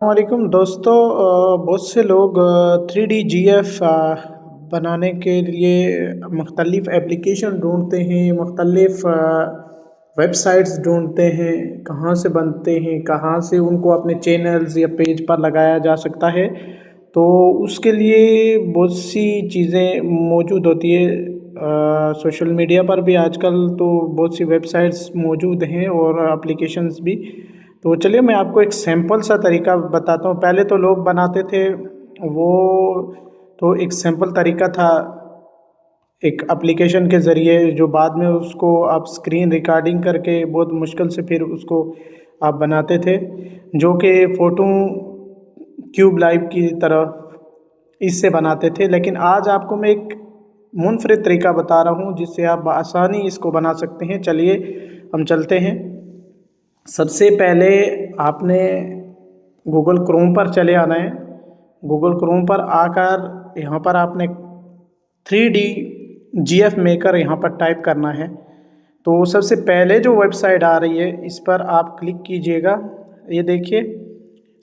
वालेकुम दोस्तों। बहुत से लोग 3D GF बनाने के लिए मुख्तलिफ़ एप्लीकेशन ढूंढते हैं, मुख्तलिफ़ वेबसाइट्स ढूंढते हैं, कहाँ से बनते हैं, कहाँ से उनको अपने चैनल्स या पेज पर लगाया जा सकता है। तो उसके लिए बहुत सी चीज़ें मौजूद होती है। सोशल मीडिया पर भी आजकल तो बहुत सी वेबसाइट्स मौजूद हैं और एप्लीकेशंस भी। तो चलिए मैं आपको एक सैंपल सा तरीका बताता हूँ। पहले तो लोग बनाते थे वो, तो एक सिंपल तरीका था एक एप्लीकेशन के ज़रिए, जो बाद में उसको आप स्क्रीन रिकॉर्डिंग करके बहुत मुश्किल से फिर उसको आप बनाते थे, जो कि फ़ोटो क्यूब लाइव की तरह इससे बनाते थे। लेकिन आज आपको मैं एक मुनफरिद तरीका बता रहा हूँ जिससे आप आसानी इसको बना सकते हैं। चलिए हम चलते हैं। सबसे पहले आपने गूगल क्रोम पर चले आना है। गूगल क्रोम पर आकर यहाँ पर आपने 3D GF मेकर यहाँ पर टाइप करना है। तो सबसे पहले जो वेबसाइट आ रही है इस पर आप क्लिक कीजिएगा। ये देखिए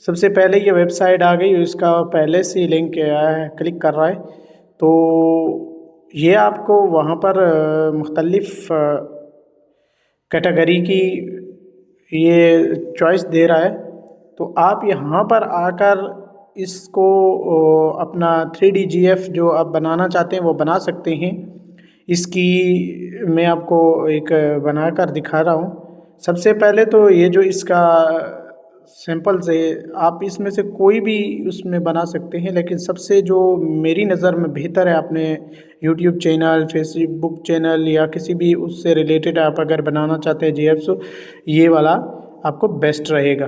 सबसे पहले ये वेबसाइट आ गई, इसका पहले से ही लिंक क्लिक कर रहा है। तो ये आपको वहाँ पर मुख्तलिफ़ कैटेगरी की ये चॉइस दे रहा है। तो आप यहाँ पर आकर इसको अपना 3D GF जो आप बनाना चाहते हैं वो बना सकते हैं। इसकी मैं आपको एक बना कर दिखा रहा हूँ। सबसे पहले तो ये जो इसका सैंपल से आप इसमें से कोई भी उसमें बना सकते हैं, लेकिन सबसे जो मेरी नज़र में बेहतर है, अपने यूट्यूब चैनल, फेसबुक चैनल या किसी भी उससे रिलेटेड आप अगर बनाना चाहते हैं GF, तो ये वाला आपको बेस्ट रहेगा।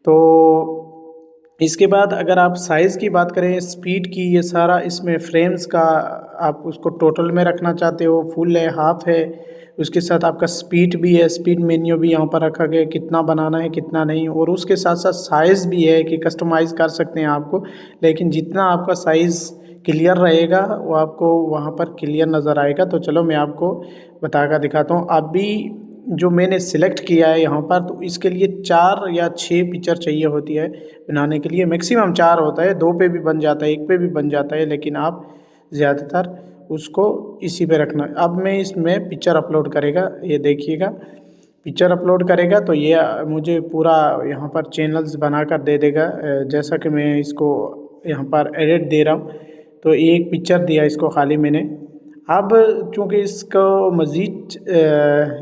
तो इसके बाद अगर आप साइज़ की बात करें, स्पीड की, ये सारा इसमें फ्रेम्स का आप उसको टोटल में रखना चाहते हो, फुल है, हाफ है, उसके साथ आपका स्पीड भी है, स्पीड मेन्यू भी यहाँ पर रखा गया, कितना बनाना है कितना नहीं, और उसके साथ साथ साइज़ भी है कि कस्टमाइज़ कर सकते हैं आपको। लेकिन जितना आपका साइज़ क्लियर रहेगा वो आपको वहाँ पर क्लियर नज़र आएगा। तो चलो मैं आपको बता कर दिखाता हूँ। अभी जो मैंने सिलेक्ट किया है यहाँ पर, तो इसके लिए 4 या 6 पिक्चर चाहिए होती है बनाने के लिए। मैक्सिमम 4 होता है, 2 पे भी बन जाता है, 1 पे भी बन जाता है, लेकिन आप ज़्यादातर उसको इसी पे रखना। अब मैं इसमें पिक्चर अपलोड करेगा, ये देखिएगा पिक्चर अपलोड करेगा तो ये मुझे पूरा यहाँ पर चैनल्स बनाकर दे देगा। जैसा कि मैं इसको यहाँ पर एडिट दे रहा हूँ, तो एक पिक्चर दिया इसको खाली मैंने। अब चूँकि इसको मज़ीद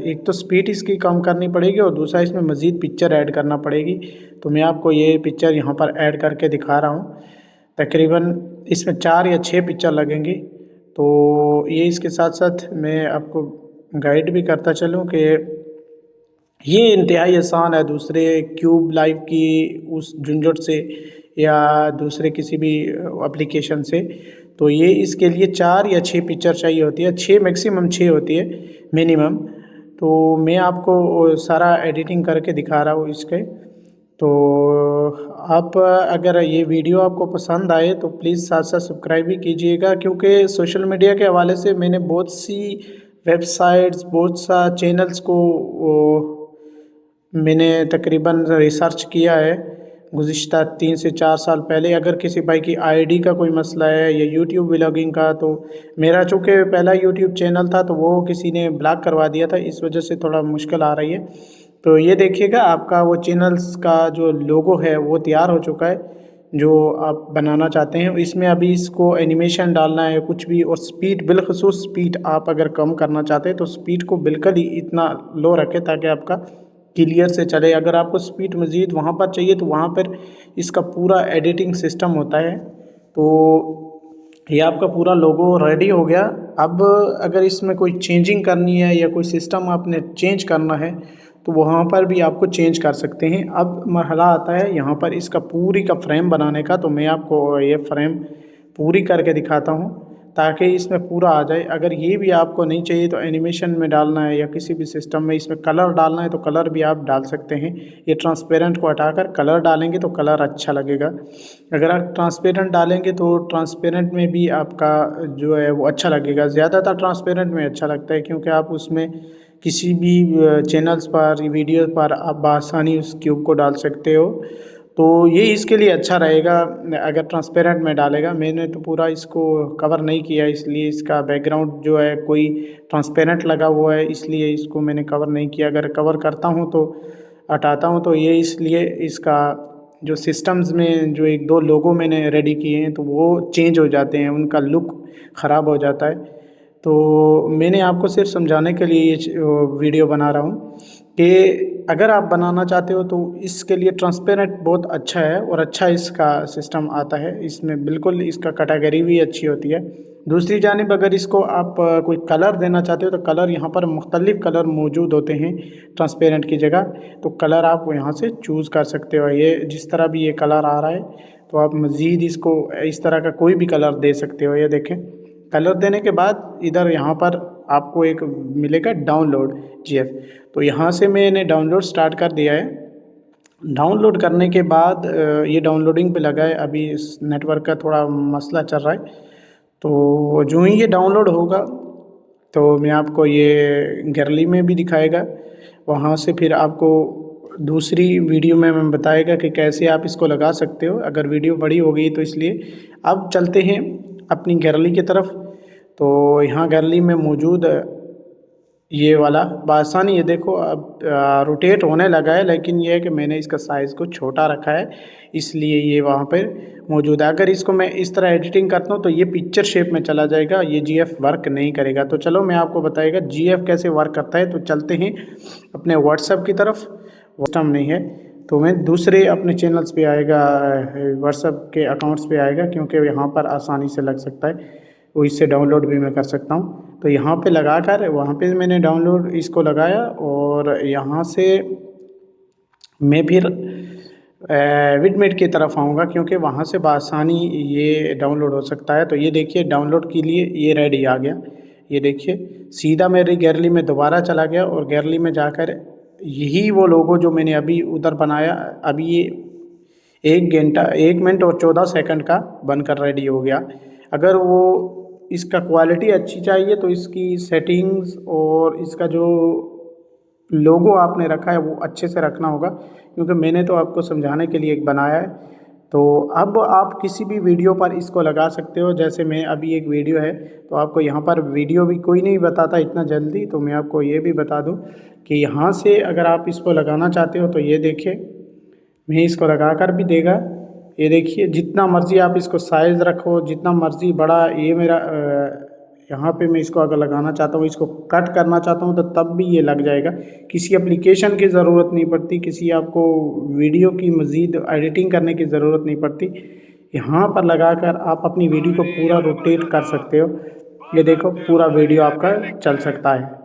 एक तो स्पीड इसकी कम करनी पड़ेगी और दूसरा इसमें मज़ीद पिक्चर ऐड करना पड़ेगी। तो मैं आपको ये पिक्चर यहाँ पर ऐड करके दिखा रहा हूँ। तकरीबन इसमें 4 या 6 पिक्चर लगेंगी। तो ये इसके साथ साथ मैं आपको गाइड भी करता चलूँ कि ये इंतहाई आसान है दूसरे क्यूब लाइव की उस झंझट से या दूसरे किसी भी एप्लीकेशन से। तो ये इसके लिए 4 या 6 पिक्चर चाहिए होती है, 6 मैक्सिमम 6 होती है मिनिमम। तो मैं आपको सारा एडिटिंग करके दिखा रहा हूँ इसके। तो आप अगर ये वीडियो आपको पसंद आए तो प्लीज़ साथ साथ सब्सक्राइब भी कीजिएगा, क्योंकि सोशल मीडिया के हवाले से मैंने बहुत सी वेबसाइट्स, बहुत सा चैनल्स को मैंने तकरीबन रिसर्च किया है गुज़िश्ता 3 से 4 साल पहले। अगर किसी भाई की आईडी का कोई मसला है या यूट्यूब व्लॉगिंग का, तो मेरा चूँकि पहला यूट्यूब चैनल था तो वो किसी ने ब्लॉक करवा दिया था, इस वजह से थोड़ा मुश्किल आ रही है। तो ये देखिएगा आपका वो चैनल्स का जो लोगो है वो तैयार हो चुका है जो आप बनाना चाहते हैं। इसमें अभी इसको एनिमेशन डालना है कुछ भी, और स्पीड बिलखसूस स्पीड आप अगर कम करना चाहते हैं तो स्पीड को बिल्कुल ही इतना लो रखें ताकि आपका क्लियर से चले। अगर आपको स्पीड मज़ीद वहाँ पर चाहिए तो वहाँ पर इसका पूरा एडिटिंग सिस्टम होता है। तो ये आपका पूरा लोगो रेडी हो गया। अब अगर इसमें कोई चेंजिंग करनी है या कोई सिस्टम आपने चेंज करना है तो वहाँ पर भी आपको चेंज कर सकते हैं। अब मरहला आता है यहाँ पर इसका पूरी का फ्रेम बनाने का। तो मैं आपको ये फ्रेम पूरी करके दिखाता हूँ ताकि इसमें पूरा आ जाए। अगर ये भी आपको नहीं चाहिए तो एनिमेशन में डालना है या किसी भी सिस्टम में इसमें कलर डालना है तो कलर भी आप डाल सकते हैं। ये ट्रांसपेरेंट को हटाकर कलर डालेंगे तो कलर अच्छा लगेगा। अगर आप ट्रांसपेरेंट डालेंगे तो ट्रांसपेरेंट में भी आपका जो है वो अच्छा लगेगा। ज़्यादातर ट्रांसपेरेंट में अच्छा लगता है क्योंकि आप उसमें किसी भी चैनल्स पर, वीडियो पर आप आसानी उस क्यूब को डाल सकते हो। तो ये इसके लिए अच्छा रहेगा अगर ट्रांसपेरेंट में डालेगा। मैंने तो पूरा इसको कवर नहीं किया, इसलिए इसका बैकग्राउंड जो है कोई ट्रांसपेरेंट लगा हुआ है, इसलिए इसको मैंने कवर नहीं किया। अगर कवर करता हूँ तो हटाता हूँ तो ये इसलिए इसका जो सिस्टम्स में जो 1-2 लोगो मैंने रेडी किए हैं तो वो चेंज हो जाते हैं, उनका लुक ख़राब हो जाता है। तो मैंने आपको सिर्फ समझाने के लिए ये वीडियो बना रहा हूँ कि अगर आप बनाना चाहते हो तो इसके लिए ट्रांसपेरेंट बहुत अच्छा है और अच्छा इसका सिस्टम आता है। इसमें बिल्कुल इसका कैटेगरी भी अच्छी होती है। दूसरी जानिब अगर इसको आप कोई कलर देना चाहते हो तो कलर यहाँ पर मुख्तलिफ़ कलर मौजूद होते हैं ट्रांसपेरेंट की जगह, तो कलर आप यहाँ से चूज़ कर सकते हो। ये जिस तरह भी ये कलर आ रहा है तो आप मज़ीद इसको इस तरह का कोई भी कलर दे सकते हो। ये देखें, कलर देने के बाद इधर यहाँ पर आपको एक मिलेगा डाउनलोड GIF, तो यहाँ से मैंने डाउनलोड स्टार्ट कर दिया है। डाउनलोड करने के बाद ये डाउनलोडिंग पे लगा है, अभी इस नेटवर्क का थोड़ा मसला चल रहा है। तो जो ही ये डाउनलोड होगा तो मैं आपको ये गैलरी में भी दिखाएगा, वहाँ से फिर आपको दूसरी वीडियो में मैं बताएगा कि कैसे आप इसको लगा सकते हो। अगर वीडियो बड़ी हो गई तो इसलिए अब चलते हैं अपनी गैलरी की तरफ। तो यहाँ गैलरी में मौजूद ये वाला बासानी, ये देखो अब रोटेट होने लगा है, लेकिन ये है कि मैंने इसका साइज़ को छोटा रखा है इसलिए ये वहाँ पर मौजूद है। अगर इसको मैं इस तरह एडिटिंग करता हूँ तो ये पिक्चर शेप में चला जाएगा, ये GIF वर्क नहीं करेगा। तो चलो मैं आपको बताएगा GIF कैसे वर्क करता है। तो चलते हैं अपने व्हाट्सएप की तरफ। सिस्टम नहीं है तो मैं दूसरे अपने चैनल्स पे आएगा, व्हाट्सएप के अकाउंट्स पे आएगा, क्योंकि यहाँ पर आसानी से लग सकता है, वो इससे डाउनलोड भी मैं कर सकता हूँ। तो यहाँ पे लगा कर वहाँ पे मैंने डाउनलोड इसको लगाया और यहाँ से मैं फिर विडमेट की तरफ आऊँगा, क्योंकि वहाँ से बआसानी ये डाउनलोड हो सकता है। तो ये देखिए डाउनलोड के लिए ये रेडी आ गया। ये देखिए सीधा मेरी गैलरी में दोबारा चला गया और गैलरी में जाकर यही वो लोगो जो मैंने अभी उधर बनाया, अभी ये 1 मिनट और 14 सेकंड का बनकर रेडी हो गया। अगर वो इसका क्वालिटी अच्छी चाहिए तो इसकी सेटिंग्स और इसका जो लोगो आपने रखा है वो अच्छे से रखना होगा, क्योंकि मैंने तो आपको समझाने के लिए एक बनाया है। तो अब आप किसी भी वीडियो पर इसको लगा सकते हो। जैसे मैं अभी एक वीडियो है तो आपको यहाँ पर वीडियो भी कोई नहीं बताता इतना जल्दी, तो मैं आपको ये भी बता दूँ कि यहाँ से अगर आप इसको लगाना चाहते हो तो ये देखिए मैं इसको लगा कर भी देगा। ये देखिए जितना मर्ज़ी आप इसको साइज़ रखो, जितना मर्ज़ी बड़ा, ये मेरा यहाँ पे मैं इसको अगर लगाना चाहता हूँ, इसको कट करना चाहता हूँ तो तब भी ये लग जाएगा। किसी एप्लीकेशन की ज़रूरत नहीं पड़ती, किसी आपको वीडियो की मज़ीद एडिटिंग करने की ज़रूरत नहीं पड़ती। यहाँ पर लगाकर आप अपनी वीडियो को पूरा रोटेट कर सकते हो। ये देखो पूरा वीडियो आपका चल सकता है।